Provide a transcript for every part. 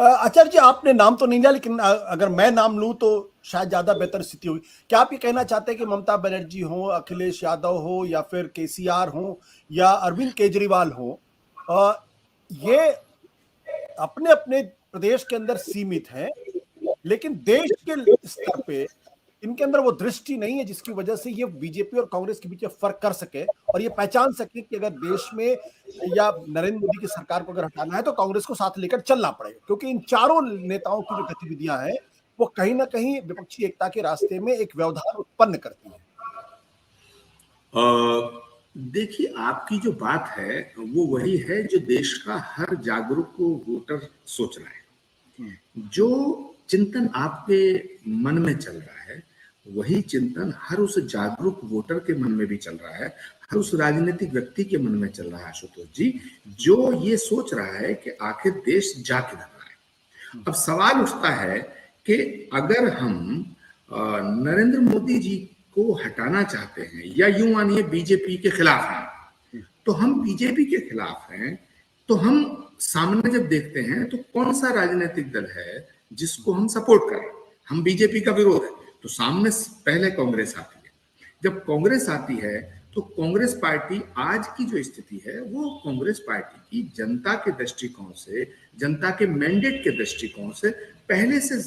आचार्य जी, आपने नाम तो नहीं लिया, लेकिन अगर मैं नाम लूं तो शायद ज्यादा बेहतर स्थिति होगी। क्या आप ये कहना चाहते हैं कि ममता बनर्जी हो, अखिलेश यादव हो, या फिर केसीआर हो, या अरविंद केजरीवाल हो, ये अपने अपने प्रदेश के अंदर सीमित हैं, लेकिन देश के स्तर पे इनके अंदर वो दृष्टि नहीं है जिसकी वजह से ये बीजेपी और कांग्रेस के बीच में फर्क कर सके और ये पहचान सके कि अगर देश में या नरेंद्र मोदी की सरकार को अगर हटाना है तो कांग्रेस को साथ लेकर चलना पड़ेगा, क्योंकि इन चारों नेताओं की जो गतिविधियां हैं वो कहीं ना कहीं विपक्षी एकता के रास्ते में एक व्यवधान उत्पन्न करती है। देखिए, आपकी जो बात है वो वही है जो देश का हर जागरूक वोटर सोच रहा है। जो चिंतन आपके मन में चल रहा है वही चिंतन हर उस जागरूक वोटर के मन में भी चल रहा है, हर उस राजनीतिक व्यक्ति के मन में चल रहा है आशुतोष जी, जो ये सोच रहा है कि आखिर देश जा किधर रहा है। अब सवाल उठता है कि अगर हम नरेंद्र मोदी जी को हटाना चाहते हैं या यूं मानिए बीजेपी के खिलाफ हैं, तो हम बीजेपी के खिलाफ हैं, तो हम सामने जब देखते हैं तो कौन सा राजनीतिक दल है जिसको हम सपोर्ट करें। हम बीजेपी का विरोध है तो सामने पहले कांग्रेस आती है। जब कांग्रेस आती है तो कांग्रेस पार्टी आज की जो स्थिति है वो कांग्रेस पार्टी की जनता के दृष्टिकोण से, जनता के मैंडेट के दृष्टिकोण से पहले से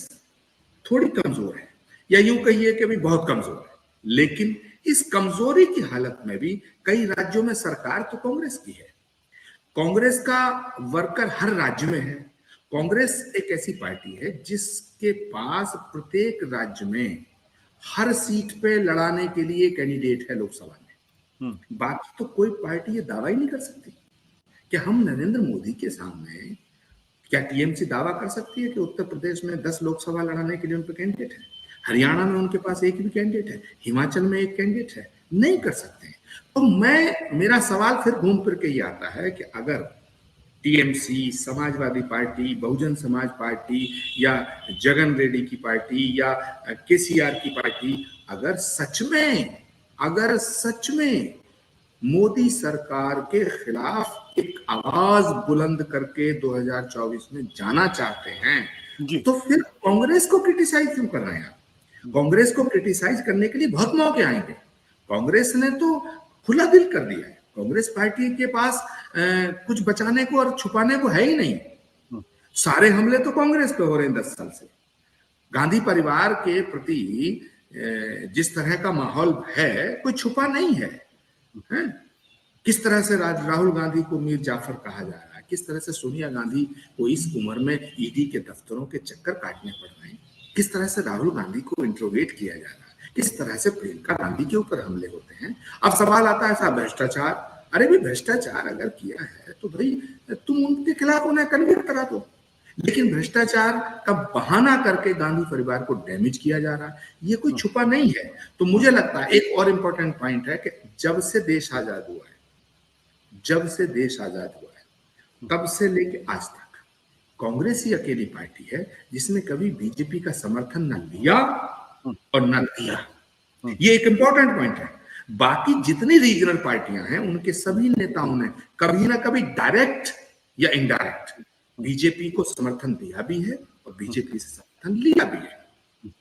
थोड़ी कमजोर है, या यूं कहिए कि भी बहुत कमजोर है। लेकिन इस कमजोरी की हालत में भी कई राज्यों में सरकार तो कांग्रेस की है, कांग्रेस का वर्कर हर राज्य में है। कांग्रेस एक ऐसी पार्टी है जिसके पास प्रत्येक राज्य में हर सीट पे लड़ाने के लिए कैंडिडेट है लोकसभा में। बाकी तो कोई पार्टी ये दावा ही नहीं कर सकती कि हम नरेंद्र मोदी के सामने, क्या टीएमसी दावा कर सकती है कि उत्तर प्रदेश में 10 लोकसभा लड़ाने के लिए उन पर कैंडिडेट है? हरियाणा में उनके पास एक भी कैंडिडेट है, हिमाचल में एक कैंडिडेट है, नहीं कर सकते। तो मेरा सवाल फिर घूम फिर के ही आता है कि अगर TMC, Samajwadi party, Bahujan Samaj party या जगन रेड्डी की पार्टी या केसीआर की पार्टी अगर सच में मोदी सरकार के खिलाफ एक आवाज बुलंद करके 2024 में जाना चाहते हैं तो फिर कांग्रेस को क्रिटिसाइज क्यों कर रहे हैं? कांग्रेस को क्रिटिसाइज करने के लिए बहुत मौके आएंगे। कांग्रेस ने तो खुला दिल कर दिया है। कांग्रेस पार्टी के पास कुछ बचाने को और छुपाने को है ही नहीं। सारे हमले तो कांग्रेस पे हो रहे हैं 10 साल से। गांधी परिवार के प्रति जिस तरह का माहौल है कोई छुपा नहीं है। किस तरह से राहुल गांधी को मीर जाफर कहा जा रहा है, किस तरह से सोनिया गांधी को इस उम्र में ईडी के दफ्तरों के चक्कर काटने पड़ रहे हैं, किस तरह से राहुल गांधी को इंट्रोगेट किया जा रहा है, किस तरह से प्रियंका गांधी के ऊपर हमले होते हैं। अब सवाल आता है साहब भ्रष्टाचार। अरे भाई, भ्रष्टाचार अगर किया है तो भाई तुम उनके खिलाफ उन्हें कन्विक्ट करा दो, लेकिन भ्रष्टाचार का बहाना करके गांधी परिवार को डैमेज किया जा रहा है, ये कोई छुपा नहीं है। तो मुझे लगता है एक और इम्पोर्टेंट पॉइंट है कि जब से देश आजाद हुआ है तब से लेके आज तक कांग्रेस ही अकेली पार्टी है जिसने कभी बीजेपी का समर्थन न लिया और न दिया। ये एक इंपॉर्टेंट पॉइंट है। बाकी जितनी रीजनल पार्टियां हैं उनके सभी नेताओं ने कभी ना कभी डायरेक्ट या इनडायरेक्ट बीजेपी को समर्थन दिया भी है और बीजेपी से समर्थन लिया भी है।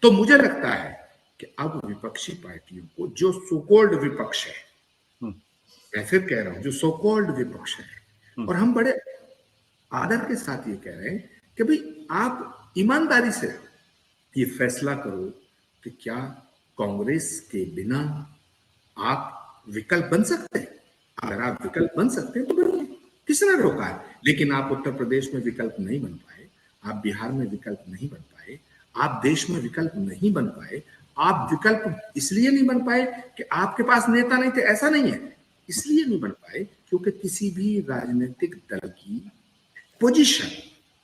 तो मुझे लगता है कि अब विपक्षी पार्टियों को, जो सोकॉल्ड विपक्ष है, मैं फिर कह रहा हूं जो सोकॉल्ड विपक्ष है, और हम बड़े आदर के साथ ये कह रहे हैं कि भाई आप ईमानदारी से ये फैसला करो कि क्या कांग्रेस के बिना आप विकल्प बन सकते हैं। अगर आप विकल्प बन सकते हैं तो बनिए, किसने रोका है। लेकिन आप उत्तर प्रदेश में विकल्प नहीं बन पाए, आप बिहार में विकल्प नहीं बन पाए, आप देश में विकल्प नहीं बन पाए। आप विकल्प इसलिए नहीं बन पाए कि आपके पास नेता नहीं थे, ऐसा नहीं है। इसलिए नहीं बन पाए क्योंकि किसी भी राजनीतिक दल की पोजीशन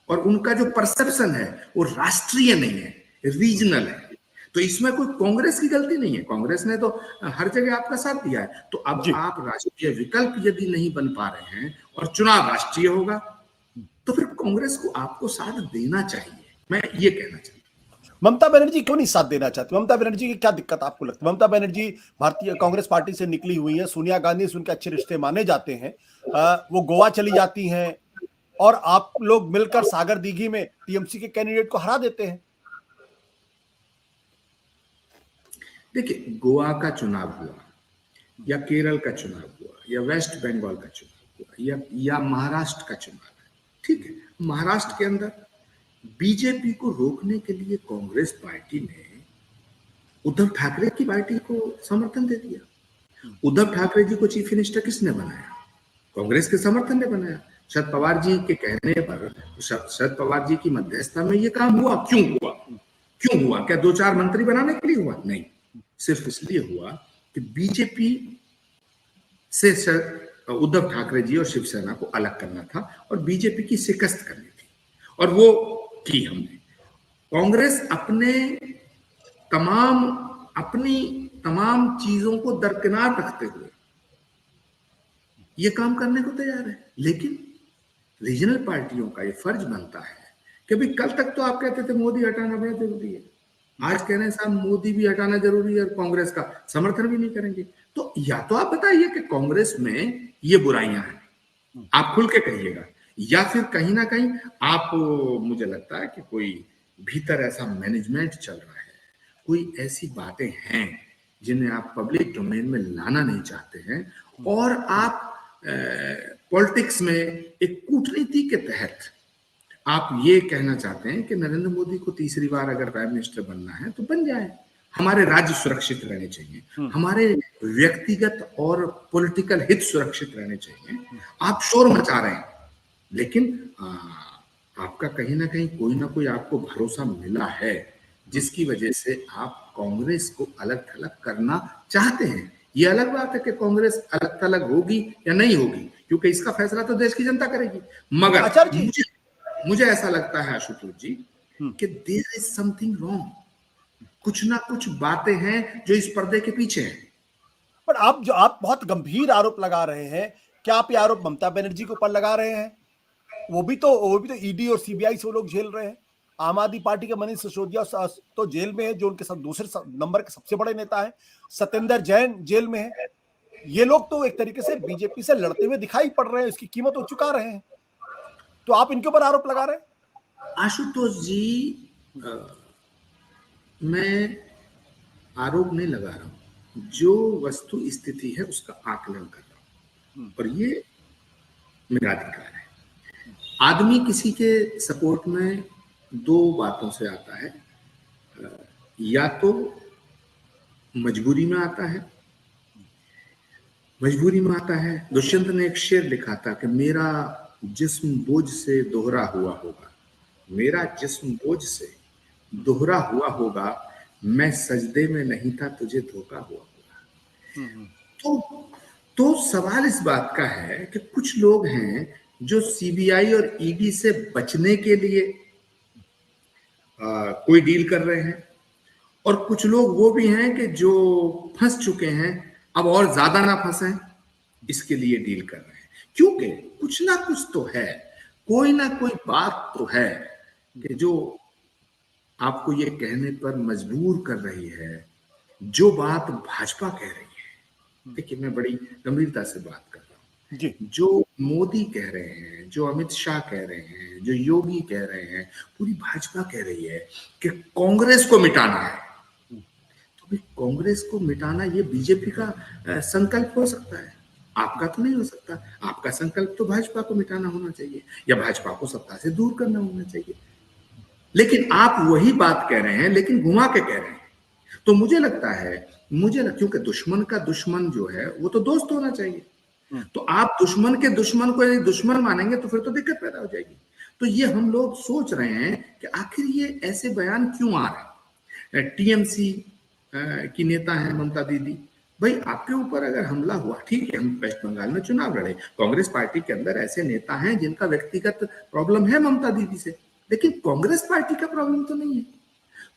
और उनका जो परसेप्शन है वो राष्ट्रीय नहीं है, रीजनल है। तो इसमें कोई कांग्रेस की गलती नहीं है, कांग्रेस ने तो हर जगह आपका साथ दिया है। तो अब आप राष्ट्रीय विकल्प यदि नहीं बन पा रहे हैं और चुनाव राष्ट्रीय होगा तो फिर कांग्रेस को आपको साथ देना चाहिए, मैं ये कहना चाहता हूँ। ममता बनर्जी क्यों नहीं साथ देना चाहती? ममता बनर्जी की क्या दिक्कत आपको लगती है? ममता बनर्जी भारतीय कांग्रेस पार्टी से निकली हुई है, सोनिया गांधी से उनके अच्छे रिश्ते माने जाते हैं, वो गोवा चली जाती हैं, और आप लोग मिलकर सागर दीघी में टीएमसी के कैंडिडेट को हरा देते हैं। देखिए, गोवा का चुनाव हुआ या केरल का चुनाव हुआ या वेस्ट बंगाल का चुनाव हुआ या महाराष्ट्र का चुनाव है, ठीक है। महाराष्ट्र के अंदर बीजेपी को रोकने के लिए कांग्रेस पार्टी ने उद्धव ठाकरे की पार्टी को समर्थन दे दिया। उद्धव ठाकरे जी को चीफ मिनिस्टर किसने बनाया? कांग्रेस के समर्थन ने बनाया। शरद पवार जी के कहने पर, शरद पवार जी की मध्यस्थता में ये काम हुआ। क्यों हुआ? क्यों हुआ? क्या 2-4 मंत्री बनाने के लिए हुआ? नहीं, सिर्फ इसलिए हुआ कि बीजेपी से उद्धव ठाकरे जी और शिवसेना को अलग करना था और बीजेपी की शिकस्त करनी थी, और वो की हमने। कांग्रेस अपनी तमाम चीजों को दरकिनार रखते हुए ये काम करने को तैयार है। लेकिन रीजनल पार्टियों का ये फर्ज बनता है कि भाई, कल तक तो आप कहते थे मोदी हटाना बड़ा जरूरी है, आज कह रहे हैं साहब मोदी भी हटाना जरूरी है और कांग्रेस का समर्थन भी नहीं करेंगे। तो या तो आप बताइए कि कांग्रेस में ये बुराइयां हैं, आप खुल के कहिएगा, या फिर कहीं ना कहीं आप, मुझे लगता है कि कोई भीतर ऐसा मैनेजमेंट चल रहा है, कोई ऐसी बातें हैं जिन्हें आप पब्लिक डोमेन में लाना नहीं चाहते हैं, और आप पॉलिटिक्स में एक कूटनीति के तहत आप ये कहना चाहते हैं कि नरेंद्र मोदी को तीसरी बार अगर प्राइम मिनिस्टर बनना है तो बन जाए, हमारे राज्य सुरक्षित रहने चाहिए, हमारे व्यक्तिगत और पॉलिटिकल हित सुरक्षित रहने चाहिए। आप शोर मचा रहे हैं, लेकिन आपका कहीं ना कहीं कोई ना कोई आपको भरोसा मिला है जिसकी वजह से आप कांग्रेस को अलग थलग करना चाहते हैं। ये अलग बात है कि कांग्रेस अलग थलग होगी या नहीं होगी, क्योंकि इसका फैसला तो देश की जनता करेगी। मगर मुझे ऐसा लगता है आशुतोष जी कि देयर इज समथिंग रॉन्ग, कुछ ना कुछ बातें हैं जो इस पर्दे के पीछे हैं। पर आप बहुत गंभीर आरोप लगा रहे हैं, क्या आप ये आरोप ममता बनर्जी के ऊपर लगा रहे हैं? वो भी तो ईडी और सीबीआई से वो लोग झेल रहे हैं। आम आदमी पार्टी के मनीष सिसोदिया तो जेल में है, जो उनके साथ दूसरे नंबर के सबसे बड़े नेता हैं। सत्येंद्र जैन जेल में है। ये लोग तो एक तरीके से बीजेपी से लड़ते हुए दिखाई पड़ रहे हैं, इसकी कीमत वो चुका रहे हैं, तो आप इनके ऊपर आरोप लगा रहे हैं? आशुतोष जी, मैं आरोप नहीं लगा रहा हूं, जो वस्तु स्थिति है उसका आकलन कर रहा हूं, और ये मेरा अधिकार है। आदमी किसी के सपोर्ट में 2 बातों से आता है, या तो मजबूरी में आता है, दुष्यंत ने एक शेर लिखा था कि मेरा जिस्म बोझ से दोहरा हुआ होगा, मेरा जिस्म बोझ से दोहरा हुआ होगा, मैं सजदे में नहीं था तुझे धोखा हुआ होगा। तो सवाल इस बात का है कि कुछ लोग हैं जो सीबीआई और ईडी से बचने के लिए कोई डील कर रहे हैं, और कुछ लोग वो भी हैं कि जो फंस चुके हैं, अब और ज्यादा ना फंसे इसके लिए डील कर रहे हैं। क्योंकि कुछ ना कुछ तो है, कोई ना कोई बात तो है कि जो आपको ये कहने पर मजबूर कर रही है, जो बात भाजपा कह रही है। देखिए, मैं बड़ी गंभीरता से बात कर रहा हूं जी। जो मोदी कह रहे हैं, जो अमित शाह कह रहे हैं, जो योगी कह रहे हैं, पूरी भाजपा कह रही है कि कांग्रेस को मिटाना है। तो भाई, कांग्रेस को मिटाना ये बीजेपी का संकल्प हो सकता है, आपका तो नहीं हो सकता। आपका संकल्प तो भाजपा को मिटाना होना चाहिए, या भाजपा को सत्ता से दूर करना होना चाहिए। लेकिन आप वही बात कह रहे हैं, लेकिन घुमा के कह रहे हैं। तो मुझे लगता है, क्योंकि दुश्मन का दुश्मन जो है वो तो दोस्त होना चाहिए। तो आप दुश्मन के दुश्मन को यदि दुश्मन मानेंगे तो फिर तो दिक्कत पैदा हो जाएगी। तो ये हम लोग सोच रहे हैं कि आखिर ये ऐसे बयान क्यों आ रहे हैं। टीएमसी की नेता है ममता दीदी, भाई आपके ऊपर अगर हमला हुआ, ठीक है, हम वेस्ट बंगाल में चुनाव लड़े, कांग्रेस पार्टी के अंदर ऐसे नेता हैं जिनका व्यक्तिगत प्रॉब्लम है ममता दीदी से, लेकिन कांग्रेस पार्टी का प्रॉब्लम तो नहीं है।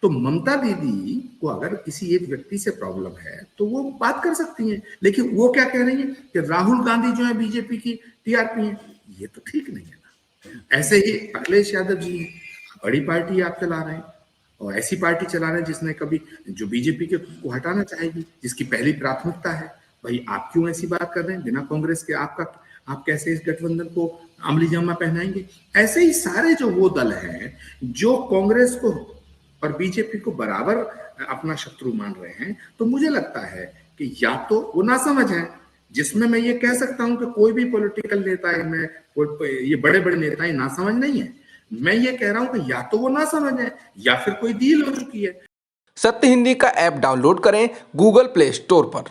तो ममता दीदी को अगर किसी एक व्यक्ति से प्रॉब्लम है तो वो बात कर सकती हैं, लेकिन वो क्या कह रही है कि राहुल गांधी जो है बीजेपी की टीआरपी है, ये तो ठीक नहीं है ना। ऐसे ही अखिलेश यादव जी बड़ी पार्टी आप चला रहे हैं, और ऐसी पार्टी चला रहे हैं जिसने कभी, जो बीजेपी को हटाना चाहेगी, जिसकी पहली प्राथमिकता है। भाई आप क्यों ऐसी बात कर रहे हैं बिना कांग्रेस के? आपका आप कैसे इस गठबंधन को अमली जामा पहनाएंगे? ऐसे ही सारे जो वो दल हैं जो कांग्रेस को और बीजेपी को बराबर अपना शत्रु मान रहे हैं, तो मुझे लगता है कि या तो वो नासमझ है, जिसमें मैं ये कह सकता हूं कि कोई भी पॉलिटिकल नेता इनमें ये बड़े बड़े नेता ही नासमझ नहीं है। मैं ये कह रहा हूं कि या तो वो नासमझ है या फिर कोई डील हो चुकी है। सत्य हिंदी का ऐप डाउनलोड करें गूगल प्ले स्टोर पर।